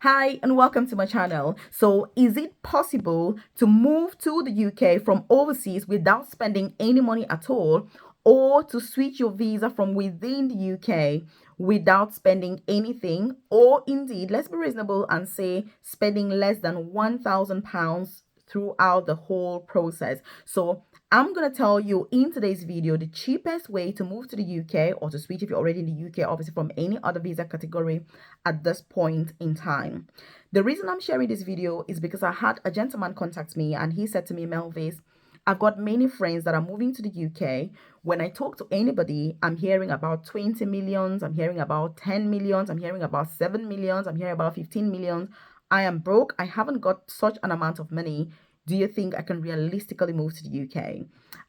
Hi and welcome to my channel. So is it possible to move to the UK from overseas without spending any money at all, or to switch your visa from within the UK without spending anything, or indeed, let's be reasonable and say spending less than £1,000 throughout the whole process? So I'm going to tell you in today's video the cheapest way to move to the UK, or to switch if you're already in the UK, obviously from any other visa category at this point in time. The reason I'm sharing this video is because I had a gentleman contact me and he said to me, Melvis, I've got many friends that are moving to the UK. When I talk to anybody, I'm hearing about 20 millions, I'm hearing about 10 millions, I'm hearing about 7 millions, I'm hearing about 15 millions. I am broke. I haven't got such an amount of money. Do you think I can realistically move to the UK?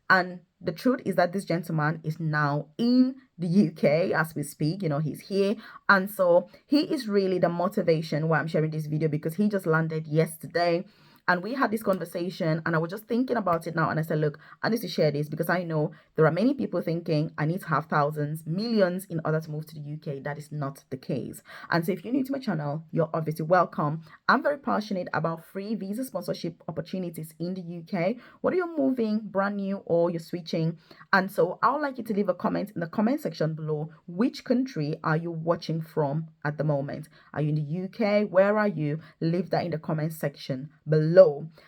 And the truth is that this gentleman is now in the UK as we speak. He's here. And so he is really the motivation why I'm sharing this video, because he just landed yesterday. And we had this conversation and I was just thinking about it now. And I said, look, I need to share this because I know there are many people thinking I need to have thousands, millions in order to move to the UK. That is not the case. And so if you're new to my channel, you're obviously welcome. I'm very passionate about free visa sponsorship opportunities in the UK, whether you're moving brand new or you're switching. And so I would like you to leave a comment in the comment section below. Which country are you watching from at the moment? Are you in the UK? Where are you? Leave that in the comment section below.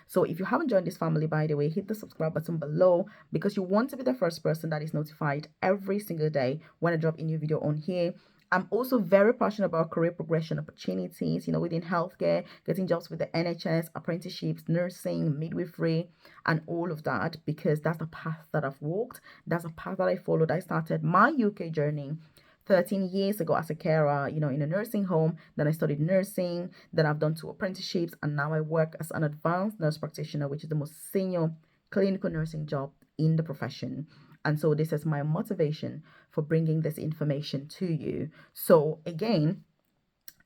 So if you haven't joined this family, by the way, hit the subscribe button below, because you want to be the first person that is notified every single day when I drop a new video on here. I'm also very passionate about career progression opportunities, within healthcare, getting jobs with the NHS, apprenticeships, nursing, midwifery, and all of that, because that's the path that I've walked. That's a path that I followed. I started my UK journey 13 years ago as a carer, in a nursing home. Then I studied nursing. Then I've done 2 apprenticeships. And now I work as an advanced nurse practitioner, which is the most senior clinical nursing job in the profession. And so this is my motivation for bringing this information to you. So again,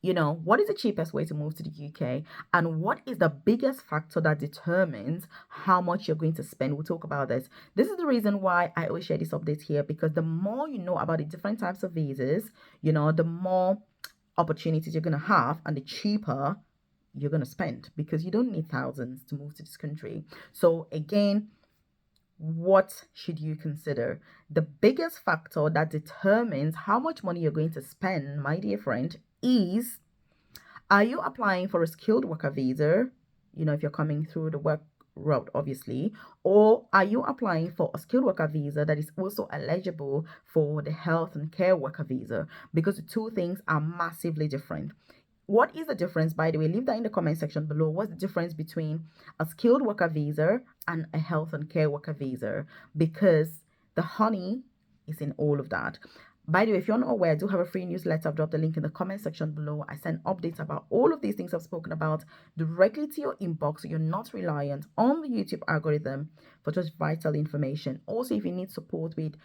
what is the cheapest way to move to the UK, and what is the biggest factor that determines how much you're going to spend? We'll talk about this. This is the reason why I always share this update here, because the more you know about the different types of visas, the more opportunities you're going to have and the cheaper you're going to spend, because you don't need thousands to move to this country. So again, what should you consider? The biggest factor that determines how much money you're going to spend, my dear friend, is: are you applying for a skilled worker visa? If you're coming through the work route, obviously, or are you applying for a skilled worker visa that is also eligible for the health and care worker visa? Because the two things are massively different. What is the difference, by the way? Leave that in the comment section below. What's the difference between a skilled worker visa and a health and care worker visa? Because the honey is in all of that. By the way, if you're not aware, I do have a free newsletter. I've dropped the link in the comment section below. I send updates about all of these things I've spoken about directly to your inbox, so you're not reliant on the YouTube algorithm for just vital information. Also, if you need support with,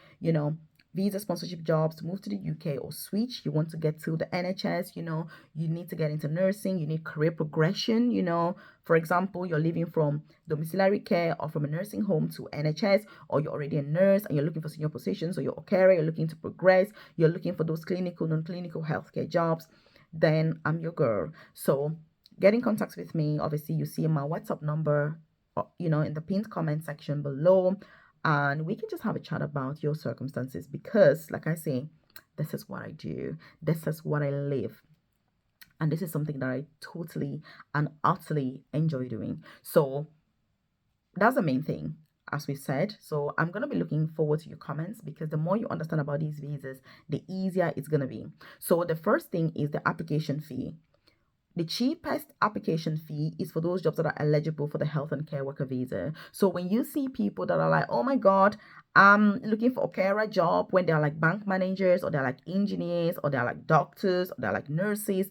visa sponsorship jobs to move to the UK, or switch, you want to get to the NHS, you need to get into nursing, you need career progression, for example, you're leaving from domiciliary care or from a nursing home to NHS, or you're already a nurse and you're looking for senior positions, or you're a carer, you're looking to progress, you're looking for those clinical, non-clinical healthcare jobs, then I'm your girl. So get in contact with me. Obviously, you see my WhatsApp number, in the pinned comment section below, and we can just have a chat about your circumstances, because like I say, this is what I do, this is what I live, and this is something that I totally and utterly enjoy doing. So that's the main thing, as we said. So I'm going to be looking forward to your comments, because the more you understand about these visas, the easier it's going to be. So the first thing is the application fee. The cheapest application fee is for those jobs that are eligible for the health and care worker visa. So when you see people that are like, oh my God, I'm looking for a carer job, when they're like bank managers, or they're like engineers, or they're like doctors, or they're like nurses,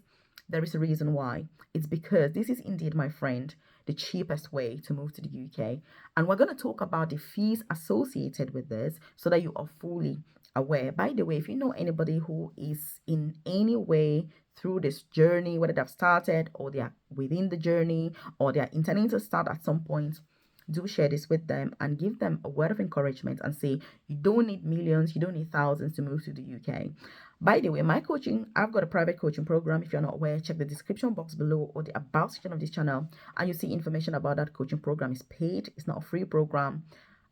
there is a reason why. It's because this is indeed, my friend, the cheapest way to move to the UK. And we're going to talk about the fees associated with this, so that you are fully aware. By the way, if you know anybody who is in any way through this journey, whether they've started or they are within the journey, or they are intending to start at some point, do share this with them and give them a word of encouragement and say, you don't need millions, you don't need thousands to move to the UK. By the way, my coaching, I've got a private coaching program. If you're not aware, check the description box below or the about section of this channel, and you see information about that coaching program. Is paid. It's not a free program.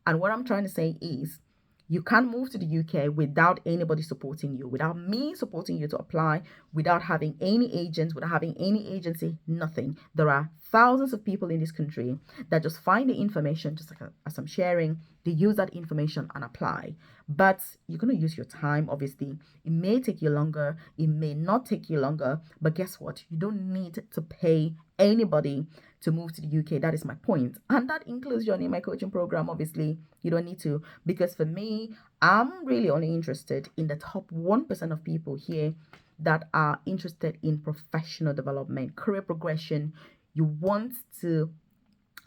And what I'm trying to say is, you can't move to the UK without anybody supporting you, without me supporting you to apply, without having any agents, without having any agency, nothing. There are thousands of people in this country that just find the information, just like as I'm sharing, they use that information and apply. But you're going to use your time, obviously. It may take you longer, it may not take you longer, but guess what? You don't need to pay anybody to move to the UK. That is my point. And that includes joining my coaching program. Obviously, you don't need to, because for me, I'm really only interested in the top 1% of people here that are interested in professional development, career progression. You want to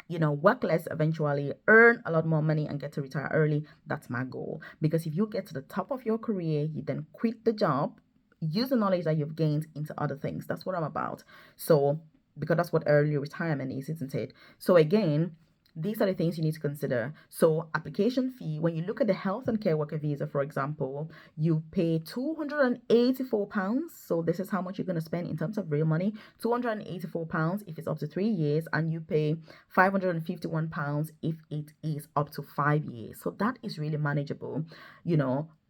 work less eventually, earn a lot more money and get to retire early. That's my goal. Because if you get to the top of your career, you then quit the job, use the knowledge that you've gained into other things. That's what I'm about. So, because that's what early retirement is, isn't it? So again, these are the things you need to consider. So application fee, when you look at the health and care worker visa, for example, you pay £284. So this is how much you're going to spend in terms of real money. £284 if it's up to 3 years, and you pay £551 if it is up to 5 years. So that is really manageable,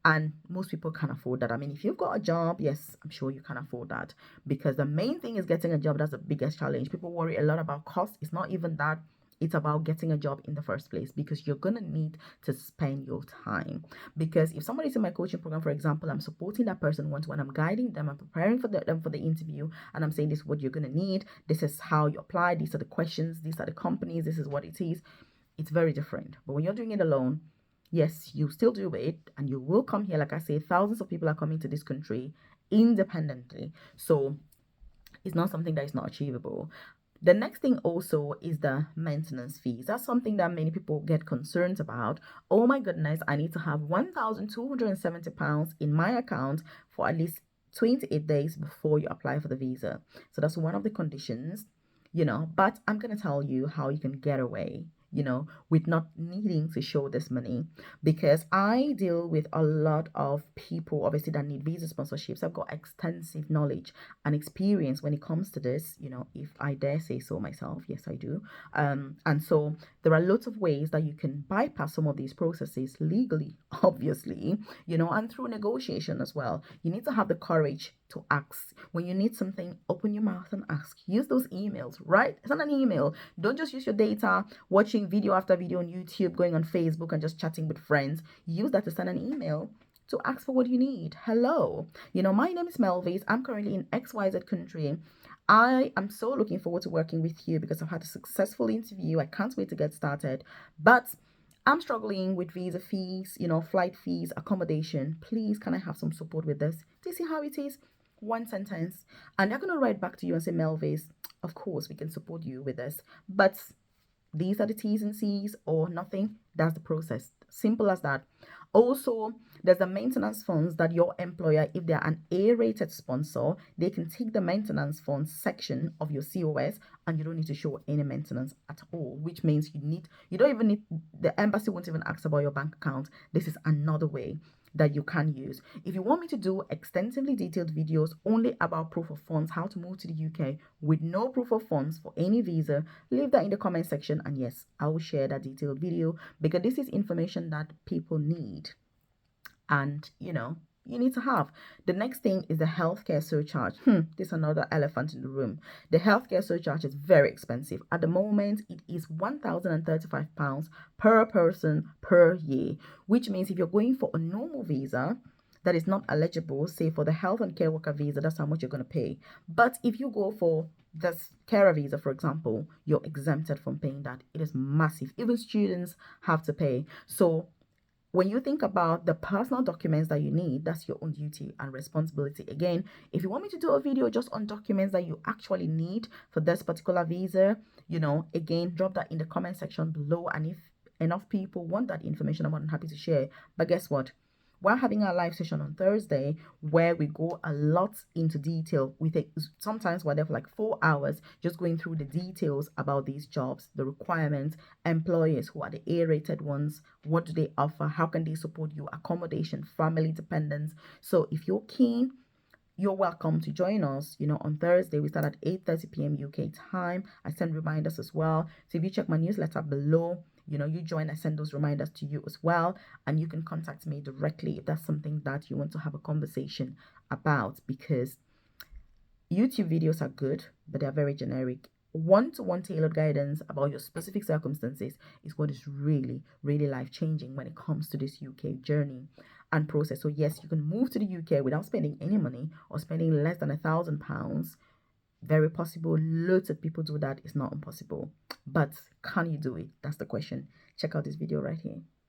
and most people can afford that. I mean, if you've got a job, yes, I'm sure you can afford that, because the main thing is getting a job. That's the biggest challenge. People worry a lot about cost. It's not even that. It's about getting a job in the first place, because you're going to need to spend your time. Because if somebody's in my coaching program, for example, I'm supporting that person when I'm guiding them, I'm preparing for them for the interview, and I'm saying this is what you're going to need. This is how you apply. These are the questions. These are the companies. This is what it is. It's very different. But when you're doing it alone, yes, you still do it, and you will come here. Like I say, thousands of people are coming to this country independently. So it's not something that is not achievable. The next thing also is the maintenance fees. That's something that many people get concerned about. Oh my goodness, I need to have £1,270 in my account for at least 28 days before you apply for the visa. So that's one of the conditions, but I'm going to tell you how you can get away, with not needing to show this money, because I deal with a lot of people, obviously, that need visa sponsorships. I've got extensive knowledge and experience when it comes to this, if I dare say so myself. Yes, I do. And so there are lots of ways that you can bypass some of these processes legally, obviously, and through negotiation as well. You need to have the courage to ask. When you need something, open your mouth and ask. Use those emails, right? Send an email. Don't just use your data watching video after video on YouTube, going on Facebook and just chatting with friends. Use that to send an email to ask for what you need. Hello. My name is Melvis. I'm currently in XYZ country. I am so looking forward to working with you because I've had a successful interview. I can't wait to get started. But I'm struggling with visa fees, flight fees, accommodation. Please, can I have some support with this? Do you see how it is? One sentence, and they're going to write back to you and say, Melvis, of course we can support you with this, but these are the T's and C's, or nothing. That's the process. Simple as that. Also, there's the maintenance funds that your employer, if they're an A-rated sponsor, they can take the maintenance funds section of your COS, and you don't need to show any maintenance at all, which means you don't even need, the embassy won't even ask about your bank account. This is another way that you can use. If you want me to do extensively detailed videos only about proof of funds, how to move to the UK with no proof of funds for any visa, leave that in the comment section, and yes, I will share that detailed video, because this is information that people need, and you need to have. The next thing is the healthcare surcharge. This is another elephant in the room. The healthcare surcharge is very expensive. At the moment, it is £1,035 per person per year, which means if you're going for a normal visa that is not eligible, say for the health and care worker visa, that's how much you're going to pay. But if you go for this carer visa, for example, you're exempted from paying that. It is massive. Even students have to pay. So when you think about the personal documents that you need, that's your own duty and responsibility. Again, if you want me to do a video just on documents that you actually need for this particular visa, again, drop that in the comment section below. And if enough people want that information, I'm more than happy to share. But guess what? We're having our live session on Thursday where we go a lot into detail. Sometimes we're there for like 4 hours just going through the details about these jobs, the requirements, employers, who are the A-rated ones, what do they offer, how can they support you, accommodation, family dependence. So if you're keen, you're welcome to join us. On Thursday we start at 8:30 p.m. UK time. I send reminders as well. So if you check my newsletter below, you join, I send those reminders to you as well. And you can contact me directly if that's something that you want to have a conversation about, because YouTube videos are good, but they're very generic. One-to-one tailored guidance about your specific circumstances is what is really, really life-changing when it comes to this UK journey and process. So yes, you can move to the UK without spending any money or spending less than £1,000. Very possible. Loads of people do that. It's not impossible. But can you do it? That's the question. Check out this video right here.